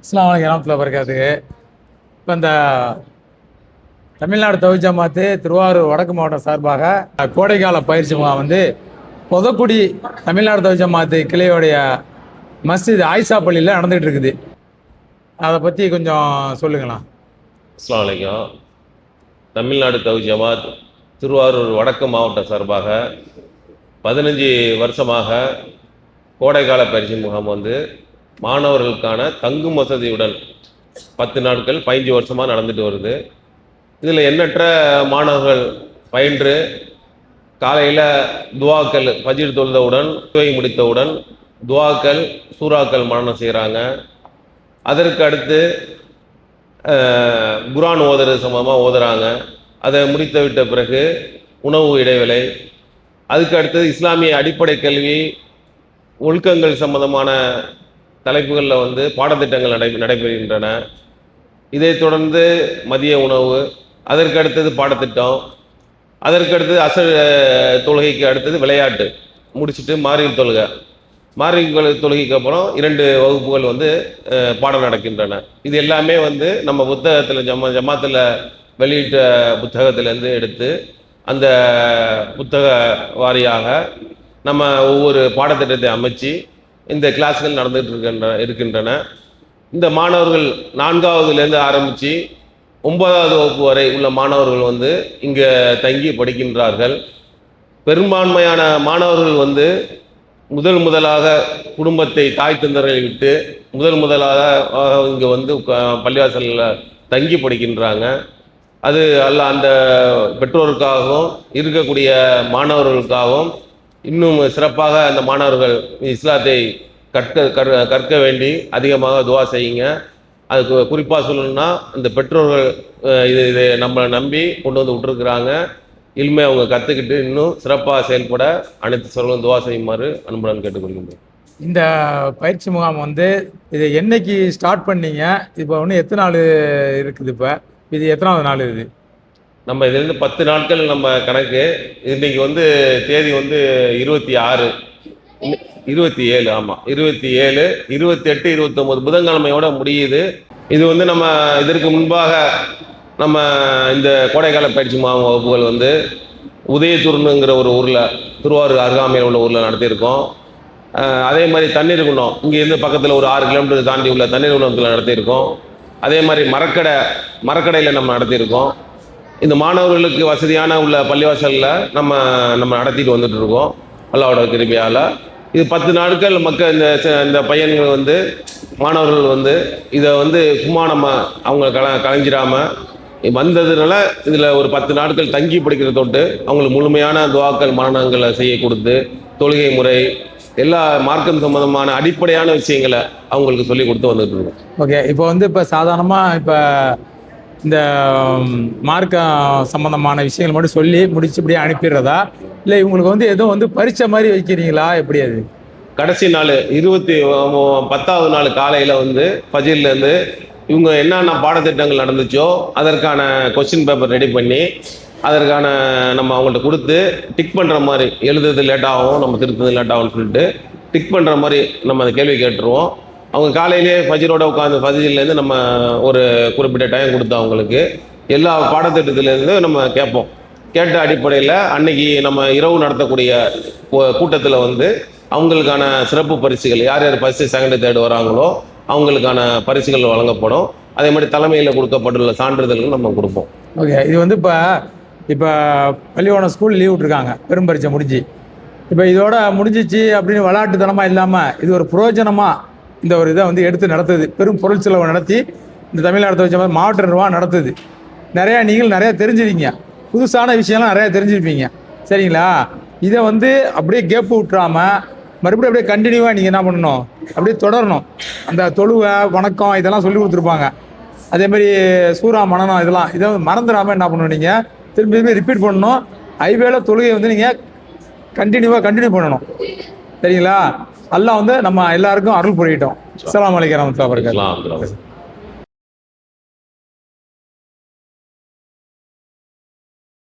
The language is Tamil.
அஸ்ஸலாமு அலைக்கும் வரஹ்மத்துல்லாஹி வபரகாத்துஹு. இப்போ இந்த தமிழ்நாடு தௌஹீத் ஜமாத்து திருவாரூர் வடக்கு மாவட்டம் சார்பாக கோடைக்கால பயிற்சி முகாம் வந்து பொதக்குடி தமிழ்நாடு தௌஹீத் ஜமாத்து கிளையோடைய மஸ்ஜித் ஆயிஷா பள்ளியில் நடந்துகிட்டு இருக்குது. அதை பற்றி கொஞ்சம் சொல்லுங்களா. அஸ்ஸலாமு அலைக்கும். தமிழ்நாடு தௌஹீத் ஜமாத் திருவாரூர் வடக்கு மாவட்டம் சார்பாக 15 வருஷமாக கோடைக்கால பயிற்சி முகாம் வந்து மாணவர்களுக்கான தங்கும் வசதியுடன் 10 நாட்கள் 15 வருஷமாக நடந்துட்டு வருது. இதில் எண்ணற்ற மாணவர்கள் பயின்று காலையில் துவாக்கள் ஃபஜ்ர் தொழுதவுடன் முடித்தவுடன் துவாக்கள் சூறாக்கள் மனனம் செய்கிறாங்க. அதற்கு அடுத்து குர்ஆன் ஓதுறது சம்பந்தமாக ஓதுறாங்க. அதை முடித்து விட்ட பிறகு உணவு இடைவேளை. அதுக்கு அடுத்தது இஸ்லாமிய அடிப்படை கல்வி ஒழுக்கங்கள் சம்பந்தமான தலைப்புகளில் வந்து பாடத்திட்டங்கள் நடைபெறுகின்றன. இதைத் தொடர்ந்து மதிய உணவு, அதற்கு அடுத்தது பாடத்திட்டம், அதற்கு அடுத்தது அசர் தொழுகைக்கு அடுத்தது விளையாட்டு முடிச்சுட்டு மாரிப் தொழுகை. மாரிப் தொழுகைக்கு அப்புறம் 2 வகுப்புகள் வந்து பாடம் நடக்கின்றன. இது எல்லாமே வந்து நம்ம புத்தகத்தில் ஜமாத்தில் வெளியிட்ட புத்தகத்திலேருந்து எடுத்து அந்த புத்தக வாரியாக நம்ம ஒவ்வொரு பாடத்திட்டத்தை அமைச்சு இந்த கிளாஸ்கள் நடந்துகிட்டு இருக்கின்றன. இந்த மாணவர்கள் 4வதுலேருந்து ஆரம்பித்து 9வது வகுப்பு வரை உள்ள மாணவர்கள் வந்து இங்கே தங்கி படிக்கின்றார்கள். பெரும்பான்மையான மாணவர்கள் வந்து முதலாக குடும்பத்தை தாய் தந்தர்களை விட்டு முதலாக இங்கே வந்து பள்ளிவாசலில் தங்கி படிக்கின்றாங்க. அது அல்ல அந்த பெற்றோருக்காகவும் இருக்கக்கூடிய மாணவர்களுக்காகவும் இன்னும் சிறப்பாக அந்த மாணவர்கள் இஸ்லாத்தை கற்க வேண்டி அதிகமாக துவா செய்யுங்க. அதுக்கு குறிப்பாக சொல்லணும்னா இந்த பெற்றோர்கள் இதை நம்மளை நம்பி கொண்டு வந்து விட்டுருக்குறாங்க. இனிமே அவங்க கற்றுக்கிட்டு இன்னும் சிறப்பாக செயல்பட அனைத்து சொல்லும் துவா செய்யுமாறு அன்புடன் கேட்டுக்கொள்கின்றேன். இந்த பயிற்சி முகாம் வந்து இதை என்னைக்கு ஸ்டார்ட் பண்ணீங்க? இப்போ ஒன்று எத்தனை நாள் இருக்குது? இப்போ இது எத்தனாவது நாள்? இது நம்ம இதுலேருந்து 10 நாட்கள் நம்ம கணக்கு. இன்றைக்கி வந்து தேதி வந்து 26, 27, ஆமாம் 27, 28, 29 புதன்கிழமையோட முடியுது. இது வந்து நம்ம இதற்கு முன்பாக நம்ம இந்த கோடைக்கால பயிற்சி முகாம் வகுப்புகள் வந்து உதயத்தூர்னுங்கிற ஒரு ஊரில் திருவாரூர் அருகாமையில் உள்ள ஊரில் நடத்தியிருக்கோம். அதே மாதிரி தண்ணீர்குணம் இங்கேருந்து பக்கத்தில் ஒரு 6 கிலோமீட்டர் தாண்டி உள்ள தண்ணீர்குணத்தில் நடத்தியிருக்கோம். அதே மாதிரி மரக்கடையில் நம்ம நடத்தியிருக்கோம். இந்த மாணவர்களுக்கு வசதியான உள்ள பள்ளிவாசலில் நம்ம நடத்திட்டு வந்துட்டு இருக்கோம் அல்லாஹ்வோட கிருபையால். இது 10 நாட்கள் இந்த பையன்கள் வந்து மாணவர்கள் வந்து இதை வந்து சும்மா நம்ம அவங்க கலைஞ்சிடாமல் வந்ததுனால இதில் ஒரு 10 நாட்கள் தங்கி படிக்கிற தொட்டு அவங்களுக்கு முழுமையான துவாக்கள் மரணங்களை செய்ய கொடுத்து தொழுகை முறை எல்லா மார்க்கம் சம்பந்தமான அடிப்படையான விஷயங்களை அவங்களுக்கு சொல்லி கொடுத்து வந்துட்டு இருக்கோம். ஓகே. இப்போ வந்து இப்போ சாதாரணமாக இப்போ இந்த மார்க்கம் சம்பந்தமான விஷயங்கள் மட்டும் சொல்லி முடிச்சு இப்படியே அனுப்பிடுறதா, இல்லை இவங்களுக்கு வந்து எதுவும் வந்து பரீட்சை மாதிரி வைக்கிறீங்களா? எப்படி அது? கடைசி நாள் 10வது நாள் காலையில் வந்து ஃபஜ்ர்லேருந்து இவங்க என்னென்ன பாடத்திட்டங்கள் நடந்துச்சோ அதற்கான கொஸ்டின் பேப்பர் ரெடி பண்ணி அதற்கான நம்ம அவங்கள்ட்ட கொடுத்து டிக் பண்ணுற மாதிரி, எழுதுறது லேட்டாகும் நம்ம திருத்தது லேட்டாகும்னு சொல்லிட்டு டிக் பண்ணுற மாதிரி நம்ம அந்த கேள்வி கேட்டுருவோம். அவங்க காலையிலேயே ஃபஜ்ரோட உட்காந்து ஃபஜ்ர்லேருந்து நம்ம ஒரு குறிப்பிட்ட டைம் கொடுத்து அவங்களுக்கு எல்லா பாடத்திட்டத்திலேருந்து நம்ம கேட்போம். கேட்ட அடிப்படையில் அன்னைக்கு நம்ம இரவு நடத்தக்கூடிய கூட்டத்தில் வந்து அவங்களுக்கான சிறப்பு பரிசுகள் யார் ஃபஸ்ட்டு செகண்டு தேர்டு வராங்களோ அவங்களுக்கான பரிசுகள் வழங்கப்படும். அதே மாதிரி தலைமையில் கொடுக்கப்பட்டுள்ள சான்றிதழ்கள் நம்ம கொடுப்போம். ஓகே. இது வந்து இப்போ பள்ளிக்கூடம் ஸ்கூல் லீவ் விட்டுருக்காங்க, பெரும் பரீட்சை முடிஞ்சு. இப்போ இதோட முடிஞ்சிச்சு அப்படின்னு விளையாட்டுத்தனமாக இல்லாமல் இது ஒரு புரோஜனமாக இந்த ஒரு இதை வந்து எடுத்து நடத்துது. பெரும் பொருள் செலவு நடத்தி இந்த தமிழ்நாடு தௌஹீத் ஜமாத் மாவட்ட நிர்வாகம் நடத்துது. நீங்கள் நிறையா தெரிஞ்சுருவீங்க, புதுசான விஷயம்லாம் நிறையா தெரிஞ்சிருப்பீங்க. சரிங்களா? இதை வந்து அப்படியே கேப்பு விட்டுறாமல் மறுபடியும் அப்படியே கண்டினியூவாக நீங்கள் என்ன பண்ணணும், அப்படியே தொடரணும். அந்த தொழுவை வணக்கம் இதெல்லாம் சொல்லி கொடுத்துருப்பாங்க. அதேமாதிரி சூறா மனனம் இதை மறந்துடாமல் என்ன பண்ணணும், நீங்கள் திரும்பி ரிப்பீட் பண்ணணும். ஐவேள தொழுகை வந்து நீங்கள் கண்டினியூ பண்ணணும். சரிங்களா? அல்லாஹ் வந்து நம்ம எல்லாருக்கும் அருள் புரியட்டும். அஸ்ஸலாமு அலைக்கும் வரஹ்மத்துல்லாஹி வபரகாத்துஹு.